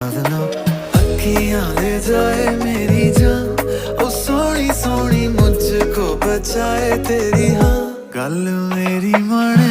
अखियां ले जाए मेरी जान, ओ सोनी सोनी मुझको बचाए तेरी हाँ। गल मेरी मन